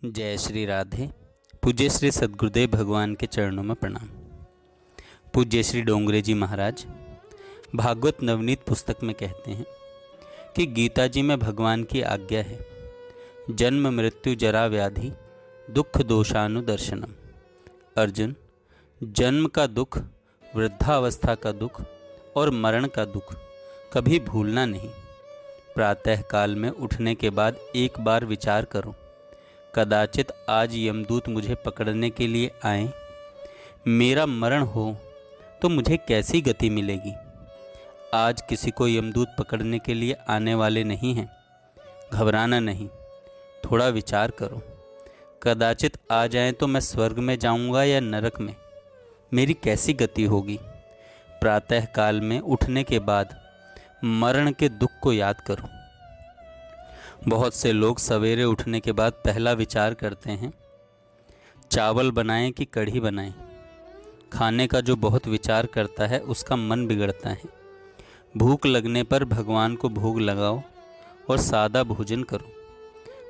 जय श्री राधे। पूज्य श्री सद्गुरुदेव भगवान के चरणों में प्रणाम। पूज्य श्री डोंगरे जी महाराज भागवत नवनीत पुस्तक में कहते हैं कि गीता जी में भगवान की आज्ञा है, जन्म मृत्यु जरा व्याधि दुख दोषानुदर्शनम। अर्जुन, जन्म का दुख, वृद्धावस्था का दुख और मरण का दुख कभी भूलना नहीं। प्रातः काल में उठने के बाद एक बार विचार करो, कदाचित आज यमदूत मुझे पकड़ने के लिए आए, मेरा मरण हो तो मुझे कैसी गति मिलेगी। आज किसी को यमदूत पकड़ने के लिए आने वाले नहीं हैं। घबराना नहीं, थोड़ा विचार करो, कदाचित आ जाएं तो मैं स्वर्ग में जाऊंगा या नरक में, मेरी कैसी गति होगी। प्रातः काल में उठने के बाद मरण के दुख को याद करो। बहुत से लोग सवेरे उठने के बाद पहला विचार करते हैं चावल बनाएं कि कढ़ी बनाएं। खाने का जो बहुत विचार करता है उसका मन बिगड़ता है। भूख लगने पर भगवान को भोग लगाओ और सादा भोजन करो।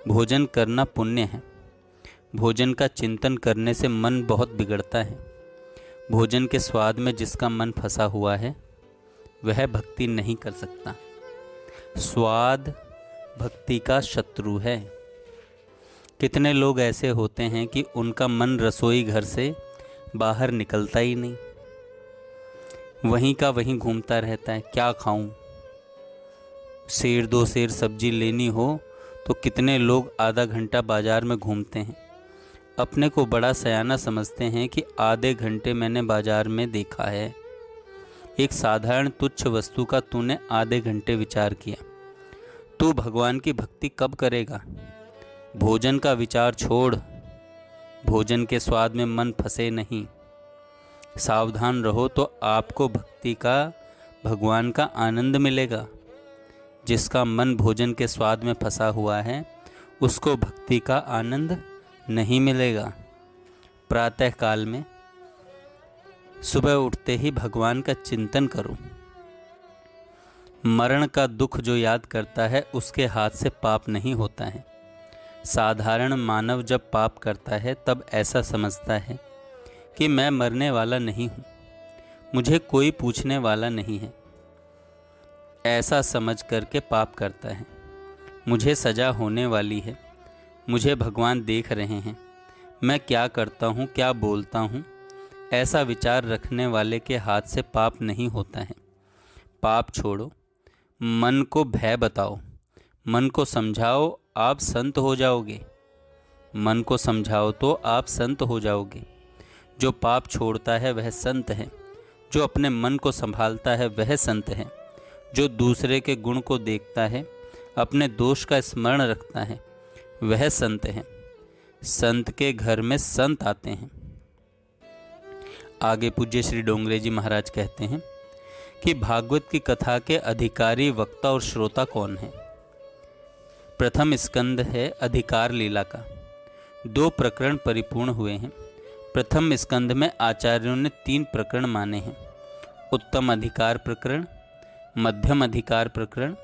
भोजन करना पुण्य है। भोजन का चिंतन करने से मन बहुत बिगड़ता है। भोजन के स्वाद में जिसका मन फंसा हुआ है वह भक्ति नहीं कर सकता। स्वाद भक्ति का शत्रु है। कितने लोग ऐसे होते हैं कि उनका मन रसोई घर से बाहर निकलता ही नहीं, वहीं का वहीं घूमता रहता है। क्या खाऊं? सेर दो सेर सब्जी लेनी हो तो कितने लोग आधा घंटा बाजार में घूमते हैं। अपने को बड़ा सयाना समझते हैं कि आधे घंटे मैंने बाजार में देखा है। एक साधारण तुच्छ वस्तु का तूने आधे घंटे विचार किया, तू भगवान की भक्ति कब करेगा? भोजन का विचार छोड़, भोजन के स्वाद में मन फंसे नहीं। सावधान रहो तो आपको भक्ति का, भगवान का आनंद मिलेगा। जिसका मन भोजन के स्वाद में फंसा हुआ है उसको भक्ति का आनंद नहीं मिलेगा। प्रातः काल में सुबह उठते ही भगवान का चिंतन करो। मरण का दुख जो याद करता है उसके हाथ से पाप नहीं होता है। साधारण मानव जब पाप करता है तब ऐसा समझता है कि मैं मरने वाला नहीं हूँ, मुझे कोई पूछने वाला नहीं है। ऐसा समझ करके पाप करता है। मुझे सज़ा होने वाली है, मुझे भगवान देख रहे हैं, मैं क्या करता हूँ, क्या बोलता हूँ, ऐसा विचार रखने वाले के हाथ से पाप नहीं होता है। पाप छोड़ो, मन को भय बताओ, मन को समझाओ, आप संत हो जाओगे। मन को समझाओ तो आप संत हो जाओगे। जो पाप छोड़ता है वह संत है। जो अपने मन को संभालता है वह संत है। जो दूसरे के गुण को देखता है, अपने दोष का स्मरण रखता है, वह संत है। संत के घर में संत आते हैं। आगे पूज्य श्री डोंगरे जी महाराज कहते हैं कि भागवत की कथा के अधिकारी, वक्ता और श्रोता कौन है। प्रथम स्कंद है अधिकार लीला का। 2 प्रकरण परिपूर्ण हुए हैं। प्रथम स्कंद में आचार्यों ने 3 प्रकरण माने हैं। उत्तम अधिकार प्रकरण, मध्यम अधिकार प्रकरण,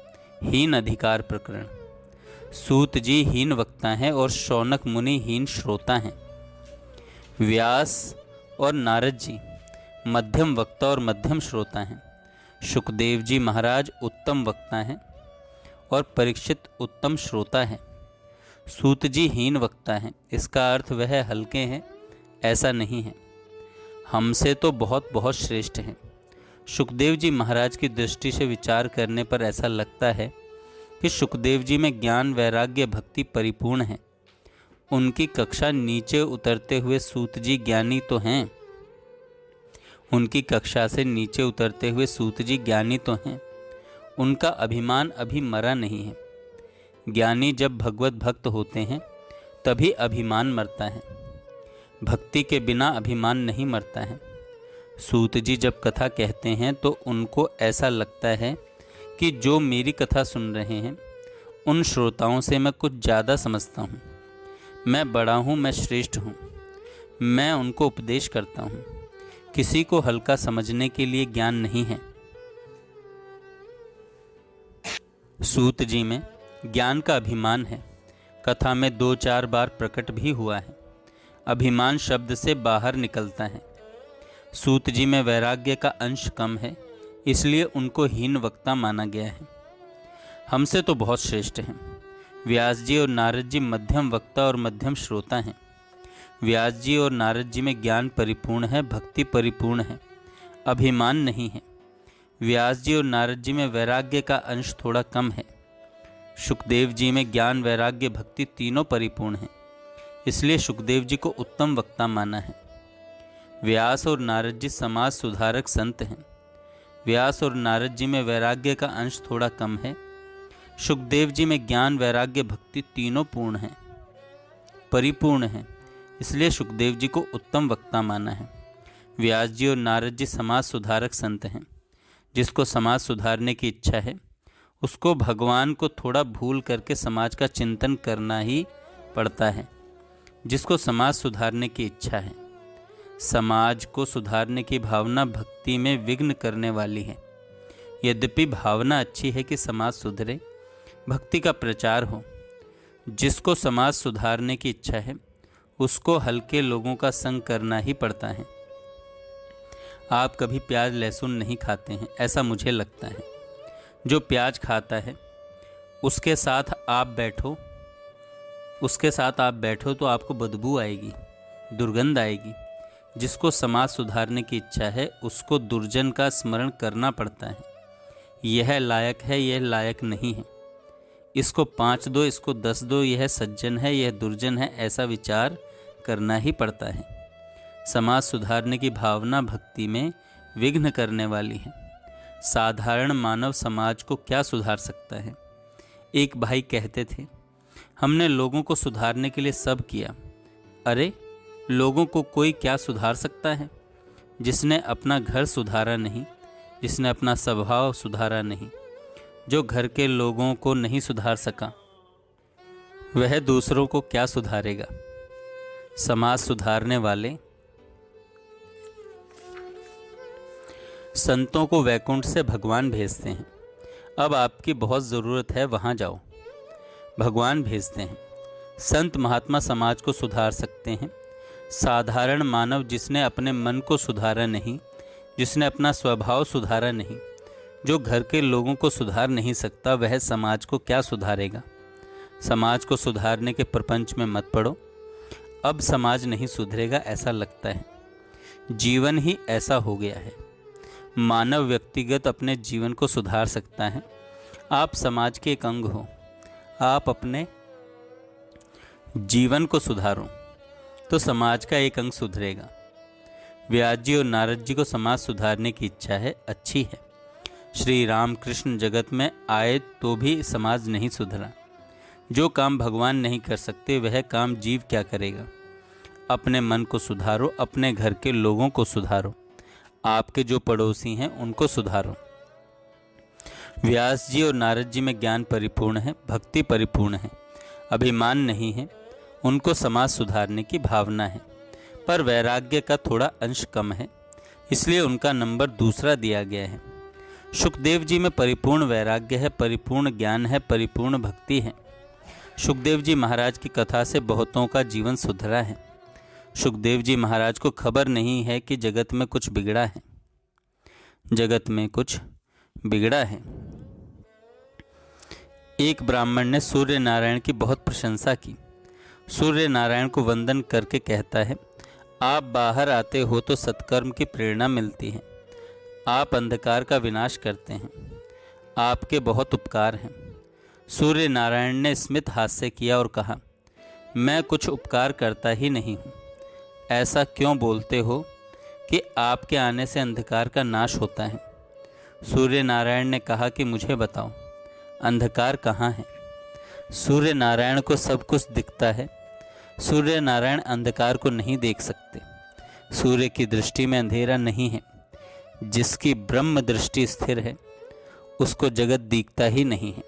हीन अधिकार प्रकरण। सूत जी हीन वक्ता हैं और शौनक मुनि हीन श्रोता हैं। व्यास और नारद जी मध्यम वक्ता और मध्यम श्रोता हैं। शुकदेव जी महाराज उत्तम वक्ता हैं और परीक्षित उत्तम श्रोता है। सूत जी हीन वक्ता हैं। इसका अर्थ वह हल्के हैं ऐसा नहीं है, हमसे तो बहुत बहुत श्रेष्ठ हैं। शुकदेव जी महाराज की दृष्टि से विचार करने पर ऐसा लगता है कि शुकदेव जी में ज्ञान, वैराग्य, भक्ति परिपूर्ण है। उनकी कक्षा नीचे उतरते हुए सूत जी ज्ञानी तो हैं। उनकी कक्षा से नीचे उतरते हुए सूत जी ज्ञानी तो हैं। उनका अभिमान अभी मरा नहीं है। ज्ञानी जब भगवत भक्त होते हैं तभी अभिमान मरता है। भक्ति के बिना अभिमान नहीं मरता है। सूत जी जब कथा कहते हैं तो उनको ऐसा लगता है कि जो मेरी कथा सुन रहे हैं उन श्रोताओं से मैं कुछ ज़्यादा समझता हूँ, मैं बड़ा हूँ, मैं श्रेष्ठ हूँ, मैं उनको उपदेश करता हूँ। किसी को हल्का समझने के लिए ज्ञान नहीं है। सूत जी में ज्ञान का अभिमान है, कथा में 2-4 बार प्रकट भी हुआ है। अभिमान शब्द से बाहर निकलता है। सूत जी में वैराग्य का अंश कम है, इसलिए उनको हीन वक्ता माना गया है। हमसे तो बहुत श्रेष्ठ हैं। व्यास जी और नारद जी मध्यम वक्ता और मध्यम श्रोता हैं। व्यास जी और नारद जी में ज्ञान परिपूर्ण है, भक्ति परिपूर्ण है, अभिमान नहीं है। व्यास जी और नारद जी में वैराग्य का अंश थोड़ा कम है। शुकदेव जी में ज्ञान, वैराग्य, भक्ति तीनों परिपूर्ण हैं, इसलिए शुकदेव जी को उत्तम वक्ता माना है। व्यास और नारद जी समाज सुधारक संत हैं। व्यास और नारद जी में वैराग्य का अंश थोड़ा कम है। शुकदेव जी में ज्ञान, वैराग्य, भक्ति तीनों पूर्ण हैं, परिपूर्ण हैं, इसलिए शुकदेव जी को उत्तम वक्ता माना है। व्यास जी और नारद जी समाज सुधारक संत हैं। जिसको समाज सुधारने की इच्छा है उसको भगवान को थोड़ा भूल करके समाज का चिंतन करना ही पड़ता है। जिसको समाज सुधारने की इच्छा है, समाज को सुधारने की भावना भक्ति में विघ्न करने वाली है। यद्यपि भावना अच्छी है कि समाज सुधरे, भक्ति का प्रचार हो। जिसको समाज सुधारने की इच्छा है उसको हल्के लोगों का संग करना ही पड़ता है। आप कभी प्याज लहसुन नहीं खाते हैं, ऐसा मुझे लगता है। जो प्याज खाता है उसके साथ आप बैठो तो आपको बदबू आएगी, दुर्गंध आएगी। जिसको समाज सुधारने की इच्छा है उसको दुर्जन का स्मरण करना पड़ता है। यह लायक है, यह लायक नहीं है, इसको 5 दो, इसको 10 दो, यह सज्जन है, यह दुर्जन है, ऐसा विचार करना ही पड़ता है। समाज सुधारने की भावना भक्ति में विघ्न करने वाली है। साधारण मानव समाज को क्या सुधार सकता है? एक भाई कहते थे, हमने लोगों को सुधारने के लिए सब किया। अरे, लोगों को कोई क्या सुधार सकता है? जिसने अपना घर सुधारा नहीं, जिसने अपना स्वभाव सुधारा नहीं, जो घर के लोगों को नहीं सुधार सका, वह दूसरों को क्या सुधारेगा? समाज सुधारने वाले संतों को वैकुंठ से भगवान भेजते हैं। अब आपकी बहुत ज़रूरत है, वहाँ जाओ। भगवान भेजते हैं। संत महात्मा समाज को सुधार सकते हैं। साधारण मानव जिसने अपने मन को सुधारा नहीं, जिसने अपना स्वभाव सुधारा नहीं, जो घर के लोगों को सुधार नहीं सकता, वह समाज को क्या सुधारेगा? समाज को सुधारने के प्रपंच में मत पड़ो। अब समाज नहीं सुधरेगा ऐसा लगता है। जीवन ही ऐसा हो गया है। मानव व्यक्तिगत अपने जीवन को सुधार सकता है। आप समाज के एक अंग हो। आप अपने जीवन को सुधारो तो समाज का एक अंग सुधरेगा। व्यास जी और नारद जी को समाज सुधारने की इच्छा है, अच्छी है। श्री राम कृष्ण जगत में आए तो भी समाज नहीं सुधरा। जो काम भगवान नहीं कर सकते वह काम जीव क्या करेगा? अपने मन को सुधारो, अपने घर के लोगों को सुधारो, आपके जो पड़ोसी हैं उनको सुधारो। व्यास जी और नारद जी में ज्ञान परिपूर्ण है, भक्ति परिपूर्ण है, अभिमान नहीं है, उनको समाज सुधारने की भावना है, पर वैराग्य का थोड़ा अंश कम है, इसलिए उनका नंबर दूसरा दिया गया है। शुकदेव जी में परिपूर्ण वैराग्य है, परिपूर्ण ज्ञान है, परिपूर्ण भक्ति है। शुकदेव जी महाराज की कथा से बहुतों का जीवन सुधरा है। शुकदेव जी महाराज को खबर नहीं है कि जगत में कुछ बिगड़ा है, जगत में कुछ बिगड़ा है। एक ब्राह्मण ने सूर्य नारायण की बहुत प्रशंसा की। सूर्य नारायण को वंदन करके कहता है, आप बाहर आते हो तो सत्कर्म की प्रेरणा मिलती है। आप अंधकार का विनाश करते हैं। आपके बहुत उपकार हैं। सूर्य नारायण ने स्मित हास्य किया और कहा, मैं कुछ उपकार करता ही नहीं हूँ। ऐसा क्यों बोलते हो कि आपके आने से अंधकार का नाश होता है? सूर्य नारायण ने कहा कि मुझे बताओ, अंधकार कहाँ है? सूर्य नारायण को सब कुछ दिखता है। सूर्य नारायण अंधकार को नहीं देख सकते। सूर्य की दृष्टि में अंधेरा नहीं है। जिसकी ब्रह्म दृष्टि स्थिर है उसको जगत दिखता ही नहीं है,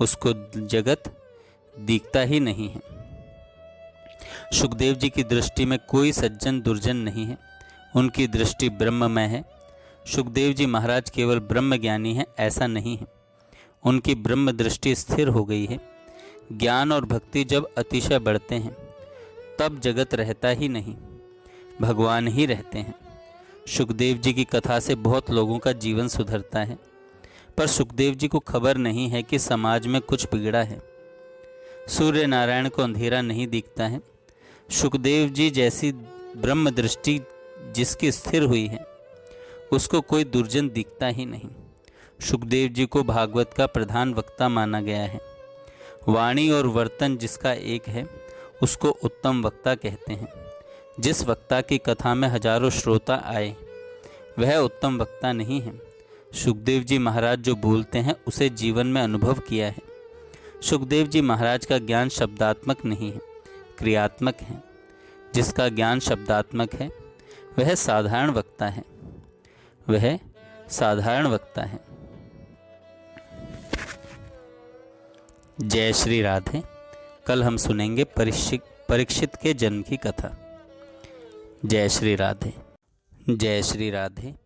उसको जगत दिखता ही नहीं है। शुकदेव जी की दृष्टि में कोई सज्जन दुर्जन नहीं है, उनकी दृष्टि ब्रह्ममय है। शुकदेव जी महाराज केवल ब्रह्म ज्ञानी हैं ऐसा नहीं है, उनकी ब्रह्म दृष्टि स्थिर हो गई है। ज्ञान और भक्ति जब अतिशय बढ़ते हैं तब जगत रहता ही नहीं, भगवान ही रहते हैं। सुखदेव जी की कथा से बहुत लोगों का जीवन सुधरता है, पर सुखदेव जी को खबर नहीं है कि समाज में कुछ बिगड़ा है। सूर्य नारायण को अंधेरा नहीं दिखता है। सुखदेव जी जैसी ब्रह्म दृष्टि जिसकी स्थिर हुई है उसको कोई दुर्जन दिखता ही नहीं। सुखदेव जी को भागवत का प्रधान वक्ता माना गया है। वाणी और वर्तन जिसका एक है उसको उत्तम वक्ता कहते हैं। जिस वक्ता की कथा में हजारों श्रोता आए वह उत्तम वक्ता नहीं है। सुखदेव जी महाराज जो बोलते हैं उसे जीवन में अनुभव किया है। सुखदेव जी महाराज का ज्ञान शब्दात्मक नहीं है, क्रियात्मक है। जिसका ज्ञान शब्दात्मक है वह साधारण वक्ता है, वह साधारण वक्ता है। जय श्री राधे। कल हम सुनेंगे परीक्षित के जन्म की कथा। जय श्री राधे। जय श्री राधे।